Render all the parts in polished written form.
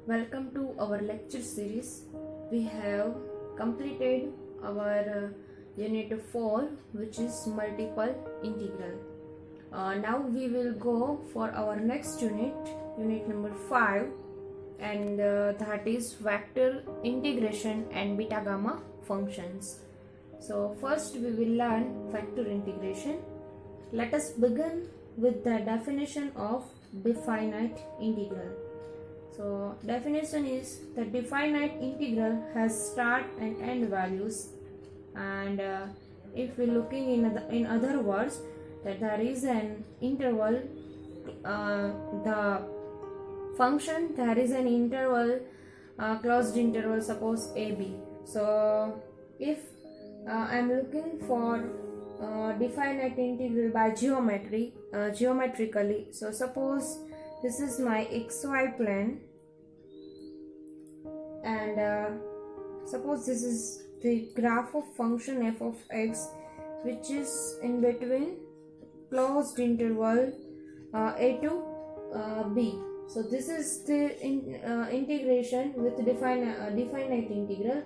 Welcome to our lecture series. We have completed our unit 4, which is multiple integral. Now we will go for our next unit, unit number 5, and that is vector integration and beta gamma functions. So first we will learn vector integration. Let us begin with the definition of definite integral. So definition is the definite integral has start and end values, and if we looking in other words, that there is an interval, the function, there is an interval, closed interval, suppose AB. So if I am looking for definite integral by geometrically, so suppose this is my xy plane, and suppose this is the graph of function f of x, which is in between closed interval a to b. So this is the integration with definite integral,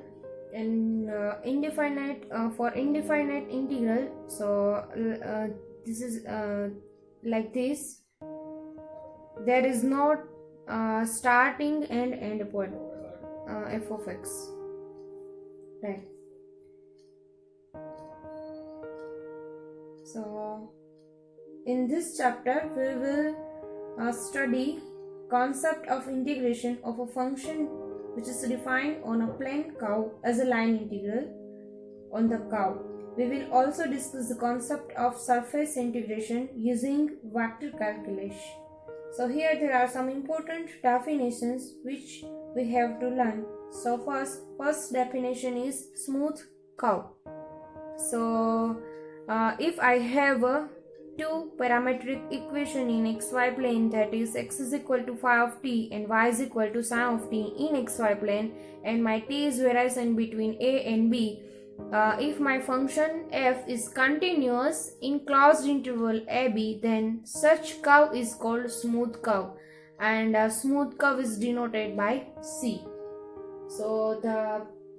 and indefinite for indefinite integral. So this is like this. There is no starting and end point f of x, right? So in this chapter we will study concept of integration of a function which is defined on a plane curve as a line integral on the curve. We will also discuss the concept of surface integration using vector calculation. So here there are some important definitions which we have to learn. So first definition is smooth curve. So if I have a two parametric equation in xy plane, that is x is equal to phi of t and y is equal to sine of t in xy plane, and my t is varies in between a and b. If my function f is continuous in closed interval ab, then such curve is called smooth curve, and smooth curve is denoted by c. So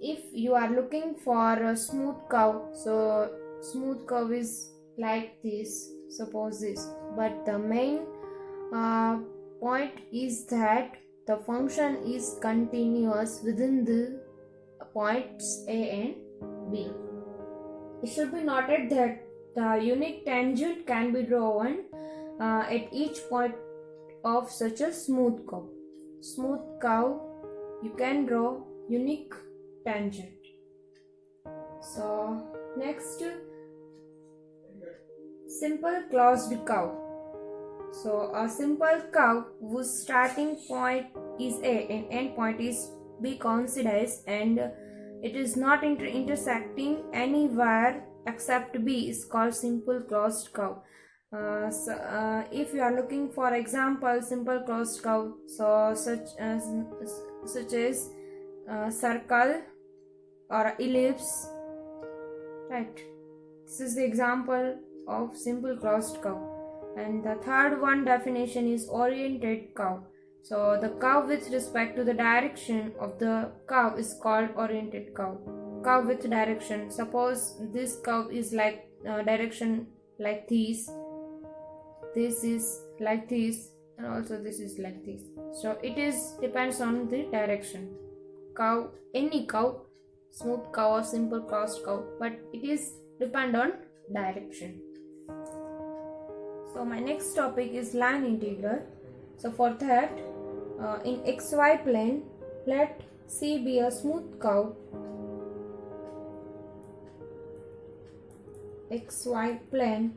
if you are looking for a smooth curve, so smooth curve is like this, suppose this, but the main point is that the function is continuous within the points a and b. It should be noted that the unique tangent can be drawn at each point of such a smooth curve. Smooth curve, you can draw unique tangent. So next, simple closed curve. So a simple curve whose starting point is A and end point is B coincides, and it is not intersecting anywhere except B is called simple closed curve. If you are looking for example simple closed curve, so such as circle or ellipse, right? This is the example of simple closed curve. And the third one definition is oriented curve. So the curve with respect to the direction of the curve is called oriented curve. Curve with direction, suppose this curve is like direction like this is like this, and also this is like this. So it is depends on the direction. Curve, any curve, smooth curve or simple closed curve, but it is depend on direction. So my next topic is line integral. So for that, in xy plane, let C be a smooth curve. XY plane.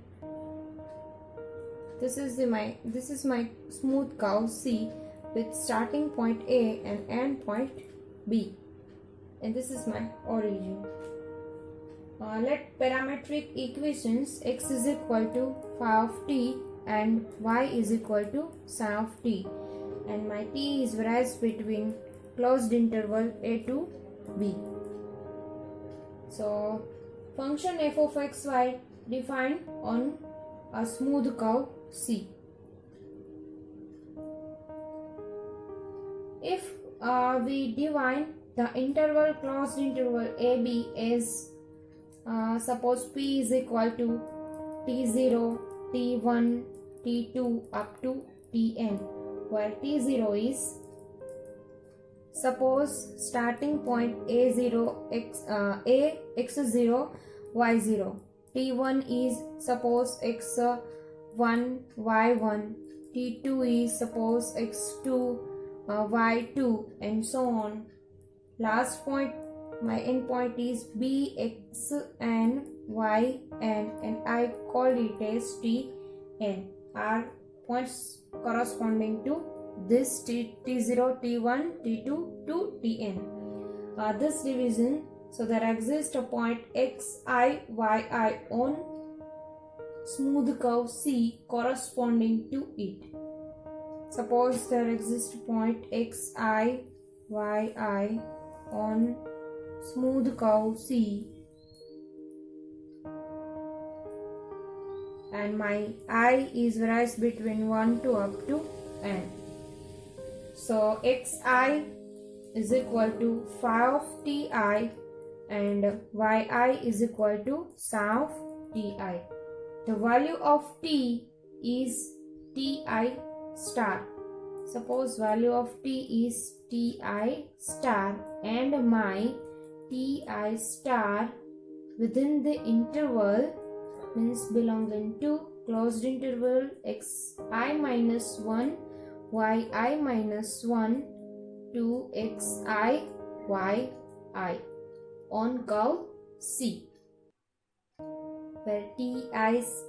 This is my smooth curve C with starting point A and end point B, and this is my origin. Let parametric equations x is equal to phi of t and y is equal to sine of t, and my t is varies between closed interval a to b. So function f of xy defined on a smooth curve C. If we define the interval, closed interval AB is suppose P is equal to T0, T1, T2 up to Tn, where T0 is suppose starting point A0 A x0 y0. T1 is suppose x1 y1. T2 is suppose x2 y2 and so on. Last point, my end point is B x and y and I call it as Tn. Are points corresponding to this T0, T1, T2 to Tn. This division, so there exists a point xi, yi on smooth curve C corresponding to it. Suppose there exists a point xi, yi on smooth curve C and my I is varies between 1 to up to n. So xi is equal to phi of ti and yi is equal to psi of ti. The value of t is ti star. Suppose value of t is ti star and my ti star within the interval means belonging to closed interval xi minus 1 yi minus 1 to xi yi on curve C, where ti is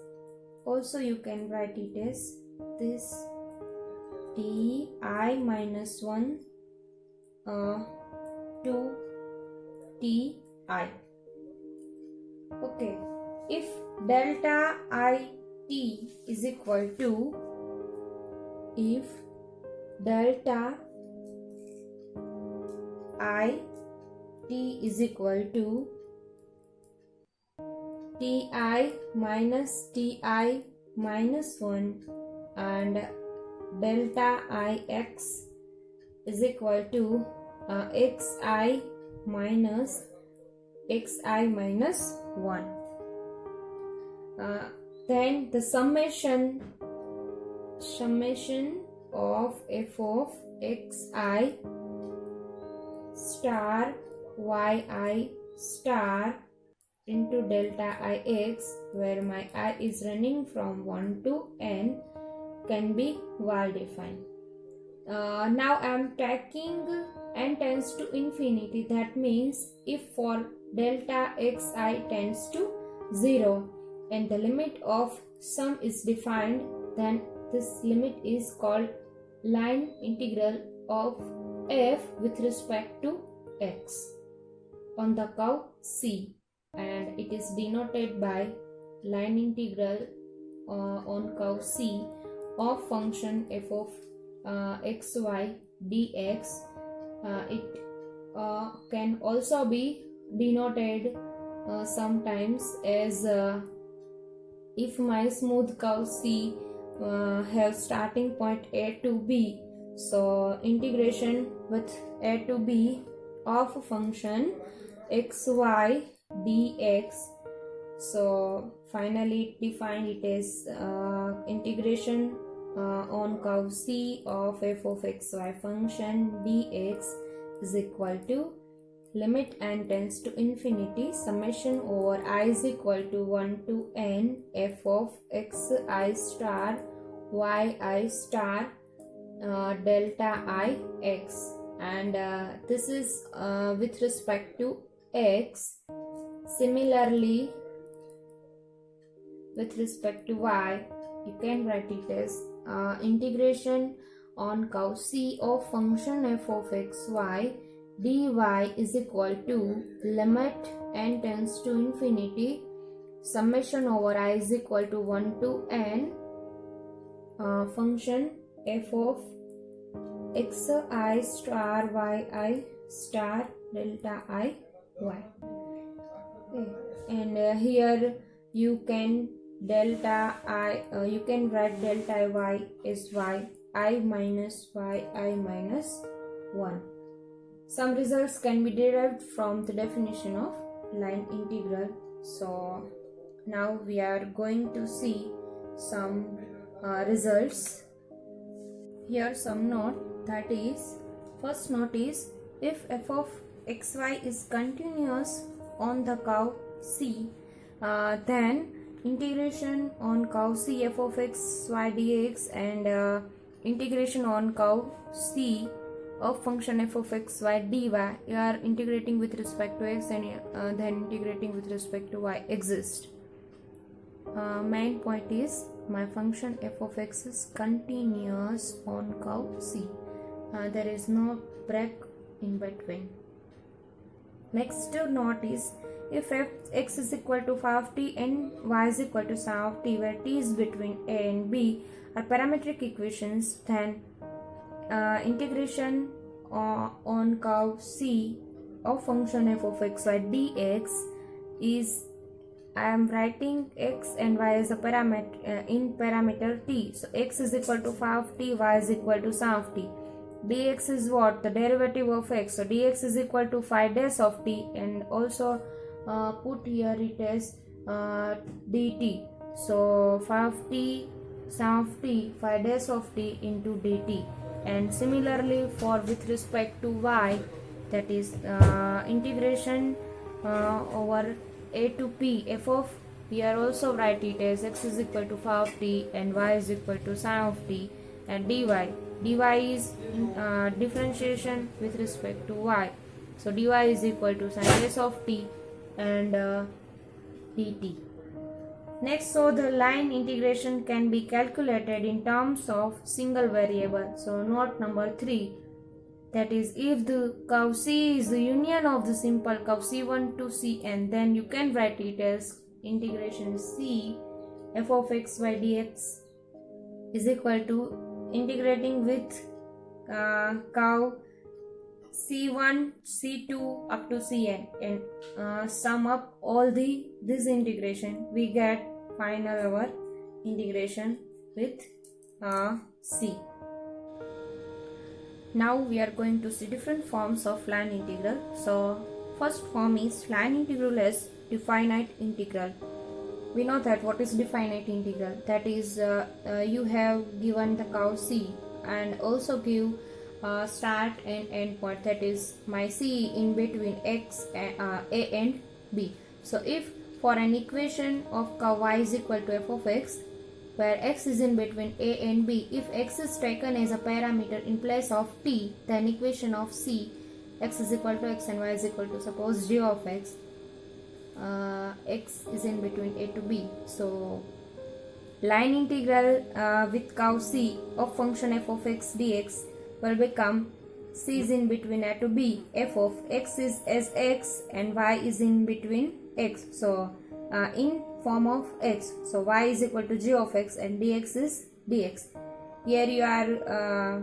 also you can write it as this ti minus 1 to ti. Okay, if delta I t is equal to, if delta I t is equal to ti minus ti minus 1 and delta ix is equal to xi minus 1. Then the summation of f of xi star yi star into delta ix, where my I is running from 1 to n, can be well defined. Now I am taking n tends to infinity. That means if for delta xi tends to 0 and the limit of sum is defined, then this limit is called line integral of f with respect to x on the curve C, and it is denoted by line integral on curve C of function f of xy dx. It can also be denoted sometimes as if my smooth curve C have starting point A to B, so integration with A to B of function xy dx, so finally define it as integration on curve C of f of xy function dx is equal to limit n tends to infinity summation over I is equal to 1 to n f of xi star yi star delta I x, and this is with respect to x. Similarly, with respect to y, you can write it as integration on curve C of function f of xy dy is equal to limit n tends to infinity summation over I is equal to 1 to n function f of xi star yi star delta I y. Okay. And here you can you can write delta y as y I minus 1. Some results can be derived from the definition of line integral. So now we are going to see some results. Here some note, that is, first note is, if f of xy is continuous on the curve C, then integration on curve C f of x y dx and integration on curve C of function f of x y dy, you are integrating with respect to x and then integrating with respect to y exist. Main point is, my function f of x is continuous on curve C. There is no break in between. Next note is, if x is equal to phi of t and y is equal to psi of t, where t is between a and b are parametric equations, then integration on curve C of function f of x y dx is, I am writing x and y as a parameter in parameter t. So x is equal to phi of t, y is equal to psi of t. Dx is what? The derivative of x. So dx is equal to phi dash of t, and also put here it as dt. So phi of t, psi of t, phi dash of t into dt. And similarly for with respect to y, that is integration over a to p f of, here also write it as x is equal to phi of t and y is equal to psi of t, and dy is differentiation with respect to y. So dy is equal to sin dash of t and dt. Next, so the line integration can be calculated in terms of single variable. So note number 3, that is, if the curve C is the union of the simple curve C1 to Cn, then you can write it as integration C f of x y dx is equal to integrating with curve C1, C2 up to Cn, and sum up all this integration, we get final our integration with C. Now we are going to see different forms of line integral. So first form is line integral as definite integral. We know that what is definite integral, that is you have given the curve C and also give start and end point, that is my C in between x and a and b. So if for an equation of curve y is equal to f of x, where x is in between a and b, if x is taken as a parameter in place of t, then equation of C, x is equal to x and y is equal to, suppose, g of x, x is in between a to b. So line integral with curve C of function f of x dx will become C is in between a to b, f of x is as x and y is in between x. So in form of x, so y is equal to g of x and dx is dx. Here you are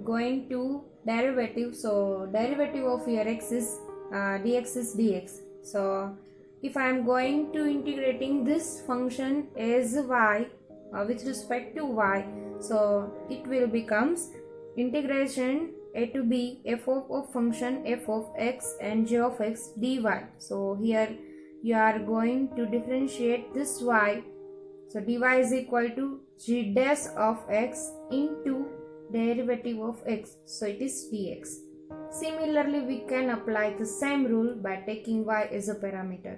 going to derivative, so derivative of your x is dx is dx. So if I am going to integrating this function as y with respect to y, so it will becomes integration a to b f of function f of x and g of x dy. So here you are going to differentiate this y, so dy is equal to g dash of x into derivative of x, so it is dx. Similarly, we can apply the same rule by taking y as a parameter.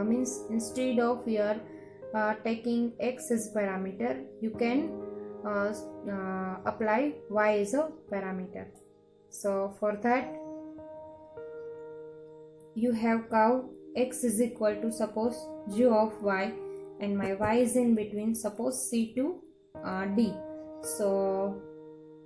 Means instead of here taking x as parameter, you can apply y as a parameter. So for that, you have curve x is equal to, suppose, g of y, and my y is in between, suppose, C to d. So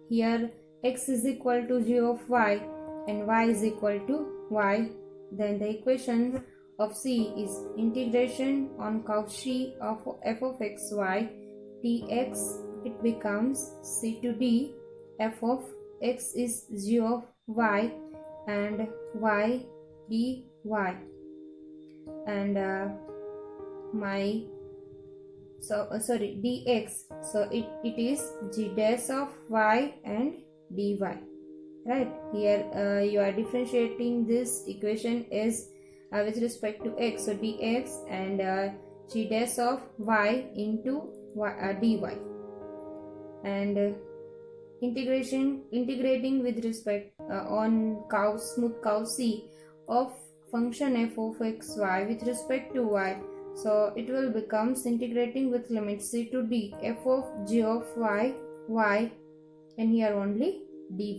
here x is equal to g of y and y is equal to y, then the equation of C is integration on curve C of f of x y dx, it becomes C to d, f of x is g of y and y dy, and my dx, so it is g dash of y and dy. right? Here you are differentiating this equation is with respect to x, so dx and g dash of y into dy, and integrating with respect on smooth curve c of function f of x y with respect to y. So it will becomes integrating with limit c to d f of g of y, and here only dy.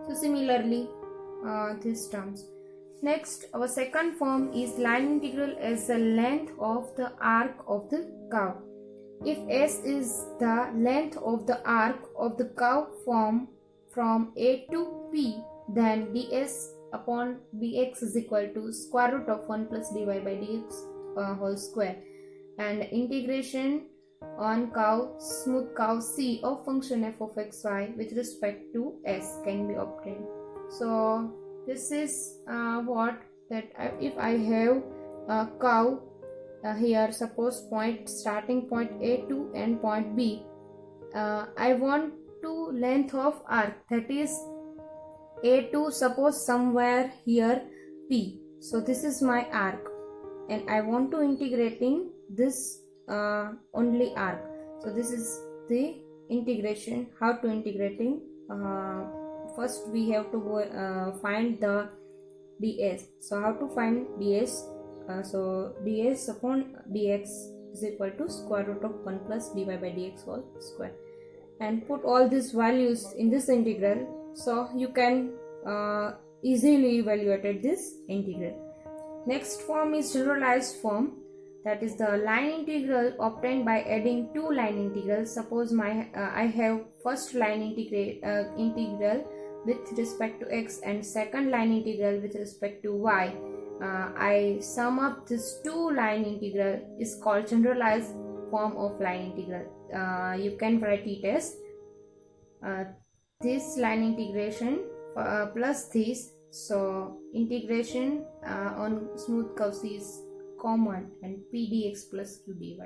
So similarly these terms. Next, our second form is line integral as the length of the arc of the curve. If s is the length of the arc of the curve form from a to p, then ds upon dx is equal to square root of 1 plus dy by dx whole square, and integration on smooth curve c of function f of xy with respect to s can be obtained. So this is what that if I have a curve here, suppose starting point a2 and point b, I want to length of arc, that is a2, suppose somewhere here p. So this is my arc, and I want to integrating this only arc. So this is the integration. How to integrating? First we have to go find the ds. So how to find ds? So ds upon dx is equal to square root of 1 plus dy by dx whole square, and put all these values in this integral, so you can easily evaluate this integral. Next form is generalized form, that is the line integral obtained by adding two line integrals. Suppose I have first line integral with respect to x and second line integral with respect to y. I sum up this two line integral is called generalized form of line integral. You can write it as this line integration plus this. So integration on smooth curve c is common, and p dx plus q dy.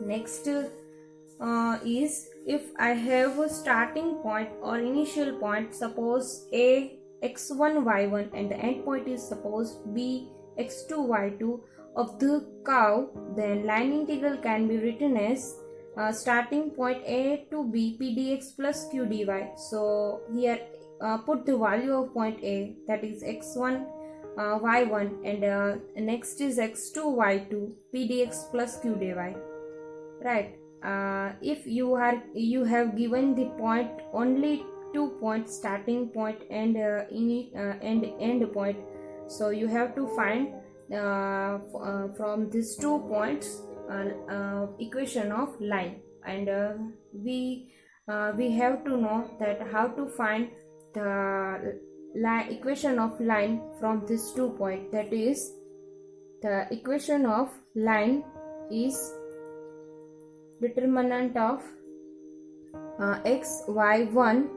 Next is if I have a starting point or initial point, suppose a x1 y1 and the end point is suppose b x2 y2 of the curve, then line integral can be written as starting point a to b p dx plus q dy. So here put the value of point a, that is x1 y1, and next is x2 y2 p dx plus q dy, right? If you have given the point only 2 points, starting point and end point, so you have to find from these 2 points equation of line, and we have to know that how to find the equation of line from this 2 point. That is, the equation of line is determinant of x y1,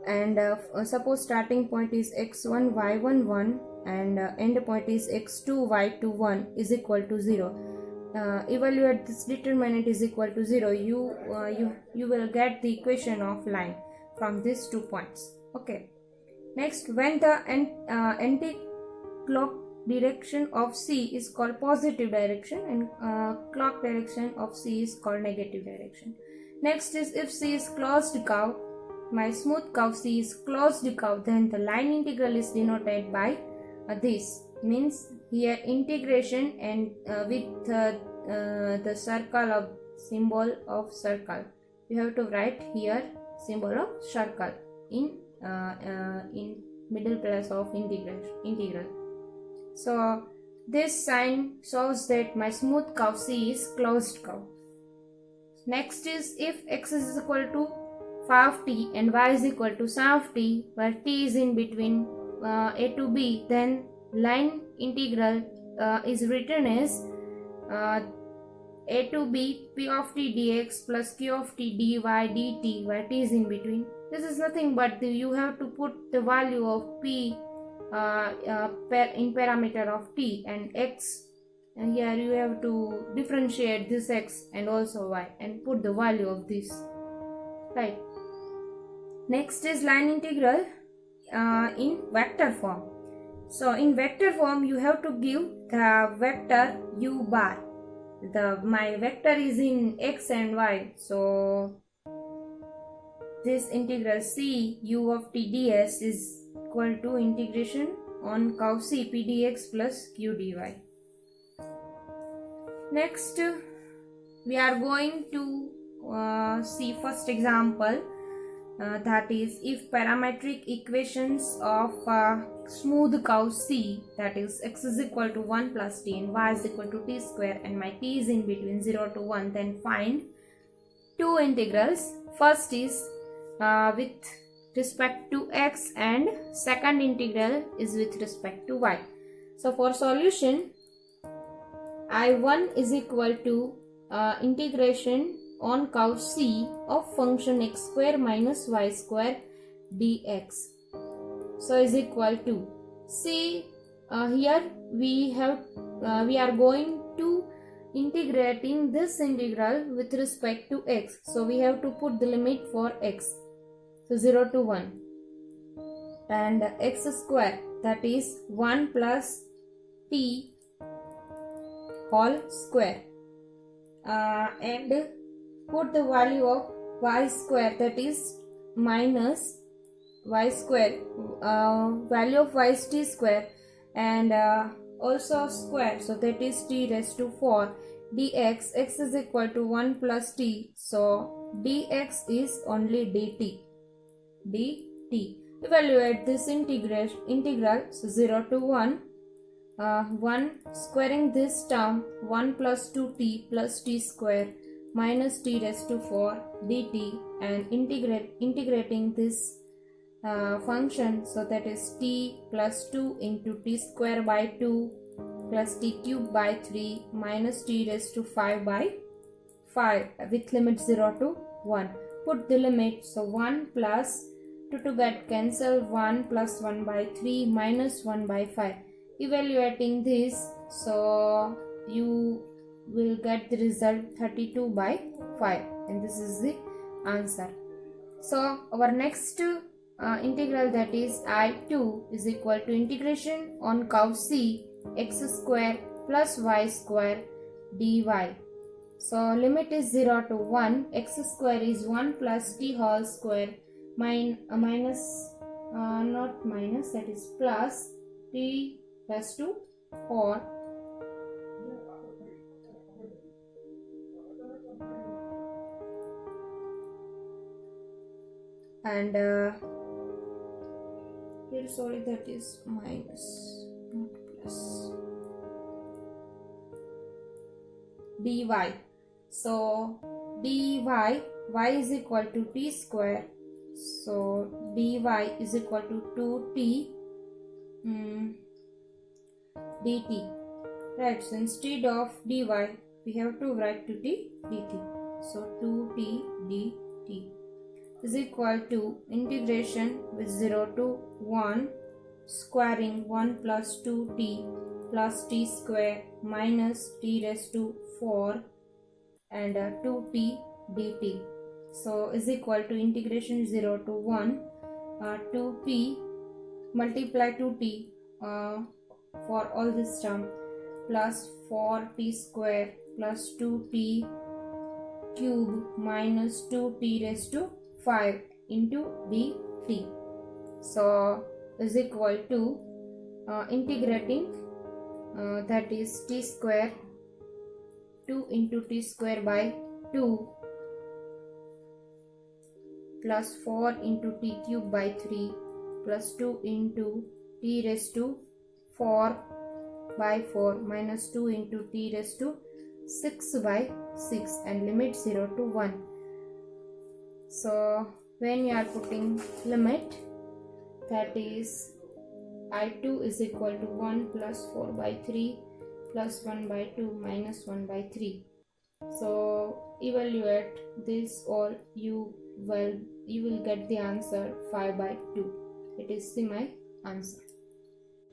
and suppose starting point is x1 y1 1 and end point is x2 y2 1 is equal to 0. Evaluate this determinant is equal to 0, you will get the equation of line from these 2 points. Okay. Next, when the anti-clock direction of C is called positive direction, and clock direction of C is called negative direction. Next is if C is closed curve, my smooth curve C is closed curve, then the line integral is denoted by this. Means here integration and with the circle of symbol of circle. You have to write here symbol of circle in middle place of integral. So this sign shows that my smooth curve C is closed curve. Next is if x is equal to phi of t and y is equal to psi of t, where t is in between a to b, then line integral is written as a to b p of t dx plus q of t dy dt, where t is in between. This is nothing but you have to put the value of p in parameter of t and x, and here you have to differentiate this x and also y and put the value of this, right? Next is line integral in vector form. So in vector form you have to give the vector u bar. My vector is in x and y, so this integral c u of t ds is equal to integration on curve c p dx plus q dy. Next we are going to see first example, that is if parametric equations of smooth curve c, that is x is equal to 1 plus t and y is equal to t square, and my t is in between 0 to 1, then find two integrals. First is with respect to x and second integral is with respect to y. So for solution, I1 is equal to integration on curve c of function x square minus y square dx. So is equal to, see here we are going to integrating this integral with respect to x. So we have to put the limit for x. So 0 to 1, and x square, that is 1 plus t whole square, and put the value of y square, that is minus y square, value of y is t square, and also square, so that is t raised to 4 dx. X is equal to 1 plus t, so dx is only dt. Evaluate this integral, so 0 to 1, 1 squaring this term, 1 plus 2t plus t square minus t raised to 4 dt, and integrating this function, so that is t plus 2 into t square by 2 plus t cube by 3 minus t raised to 5 by 5 with limit 0 to 1. Put the limit, so 1 plus 2 to get cancelled, 1 plus 1 by 3 minus 1 by 5. Evaluating this, so you will get the result 32 by 5, and this is the answer. So our next integral, that is I2 is equal to integration on curve c x square plus y square dy. So limit is 0 to 1, x square is 1 plus t whole square that is plus t raised to 4, and here, sorry, that is minus, not plus, dy. So dy, y is equal to t square, so dy is equal to 2t dt, right? So instead of dy we have to write 2t dt, so 2t dt is equal to integration with 0 to 1, squaring 1 plus 2t plus t square minus t raised to 4 and 2t dt. So is equal to integration 0 to 1, 2t multiply 2t for all this term plus 4t square plus 2t cube minus 2t raised to 5 into dt. So is equal to integrating, that is t square 2 into t square by 2 plus 4 into t cube by 3 plus 2 into t raised to 4 by 4 minus 2 into t raised to 6 by 6, and limit 0 to 1. So when you are putting limit, that is I2 is equal to 1 plus 4 by 3 plus 1 by 2 minus 1 by 3. So evaluate this all, you will get the answer 5 by 2. It is my answer.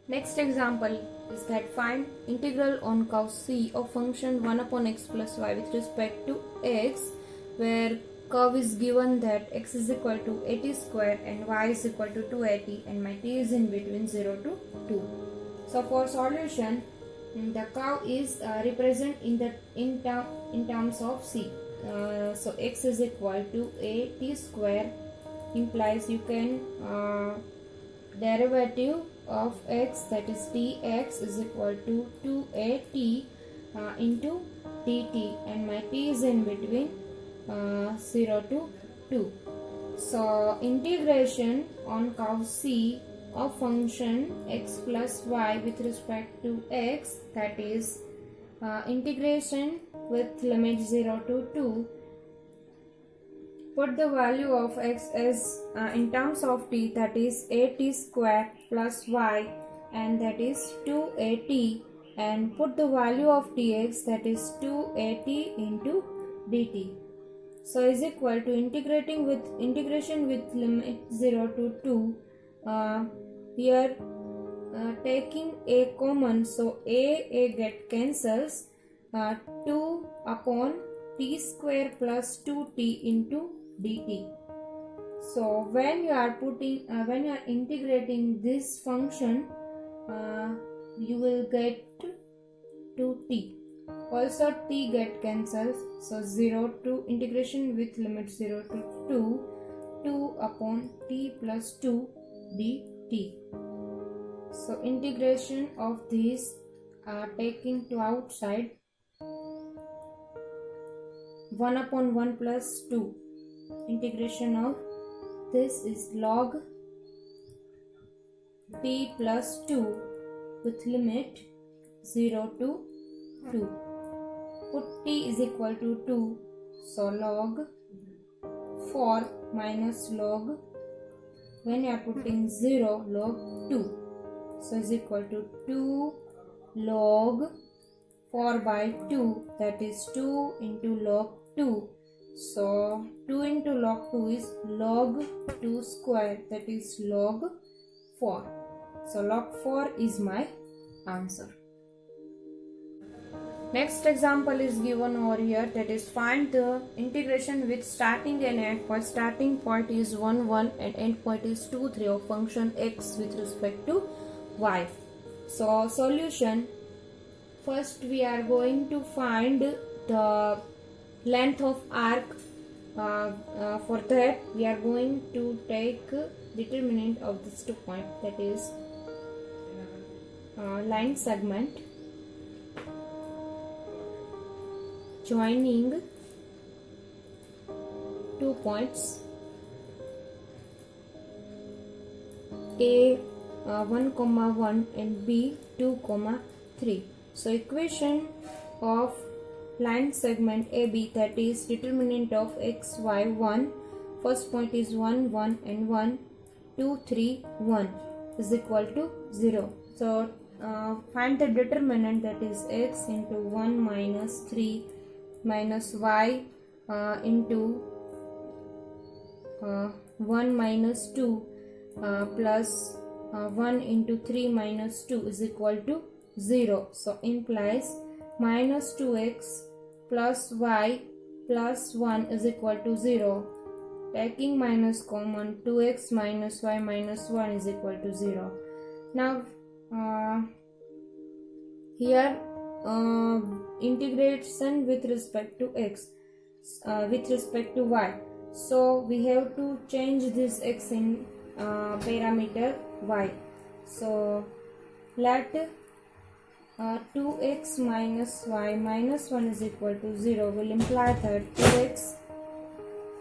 Next example is that find integral on curve c of function 1 upon x plus y with respect to x, where curve is given that x is equal to 80 square and y is equal to 280 and my t is in between 0 to 2. So for solution, the curve is represent in terms of c. So x is equal to a t square implies you can derivative of x, that is dx is equal to 2at into dt, and my t is in between 0 to 2. So integration on curve C of function x plus y with respect to x, that is integration with limit 0 to 2, put the value of x as in terms of t, that is at square plus y, and that is 2at, and put the value of dx, that is 2at into dt. So is equal to integration with limit 0 to 2. Here taking a common, so a get cancels, 2 upon t square plus 2t into dt. So when you are integrating this function, you will get 2t. Also t get cancels, so 0 to integration with limit 0 to 2 upon t plus 2 dt. So integration of these taking to outside, 1 upon 1 plus 2. Integration of this is log t plus 2 with limit 0 to 2. Put t is equal to 2, so log 4 minus log, when you are putting 0, log 2, so is equal to 2 log 4 by 2, that is 2 into log 2. So 2 into log 2 is log 2 square, that is log 4. So log 4 is my answer. Next example is given over here, that is find the integration with starting and end point. Starting point is 1 1 and end point is 2 3 of function x with respect to y. So solution, first we are going to find the length of arc. For that we are going to take determinant of this 2 point, that is line segment joining 2 points A 1, 1 and B 2, 3. So equation of line segment AB, that is determinant of x, y, 1, first point is 1, 1 and 1, 2, 3, 1 is equal to 0. So find the determinant, that is x into 1 minus 3 minus y into 1 minus 2 plus 1 into 3 minus 2 is equal to 0. So implies minus 2x plus y plus 1 is equal to 0. Taking minus common, 2x minus y minus 1 is equal to 0. Now here integration with respect to x, with respect to y. So we have to change this x in parameter y. So let 2x minus y minus 1 is equal to 0 will imply that 2x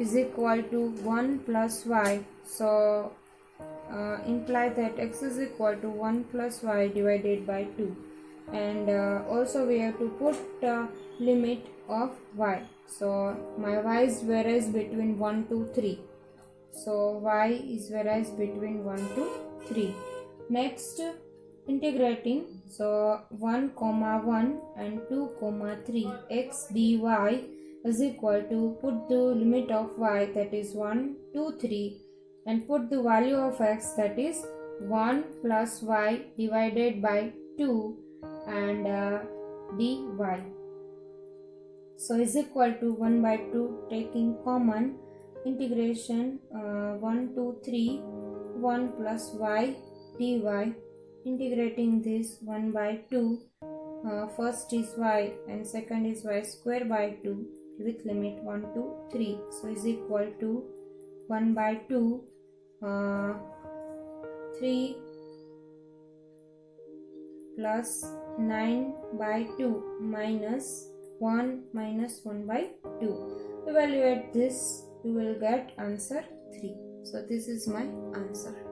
is equal to 1 plus y. So imply that x is equal to 1 plus y divided by 2. And also we have to put limit of y. So my y is varies between 1 to 3. So y is varies between 1 to 3. Next, integrating, so 1, 1 and 2, 3 x dy is equal to, put the limit of y, that is 1, 2, 3, and put the value of x, that is 1 plus y divided by 2 and dy. So is equal to 1 by 2, taking common, integration 1 to 3, 1 plus y dy, integrating this 1 by 2, first is y and second is y square by 2 with limit 1 to 3. So is equal to 1 by 2, 3 plus 9 by 2 minus 1 minus 1 by 2. Evaluate this, you will get answer 3. So this is my answer.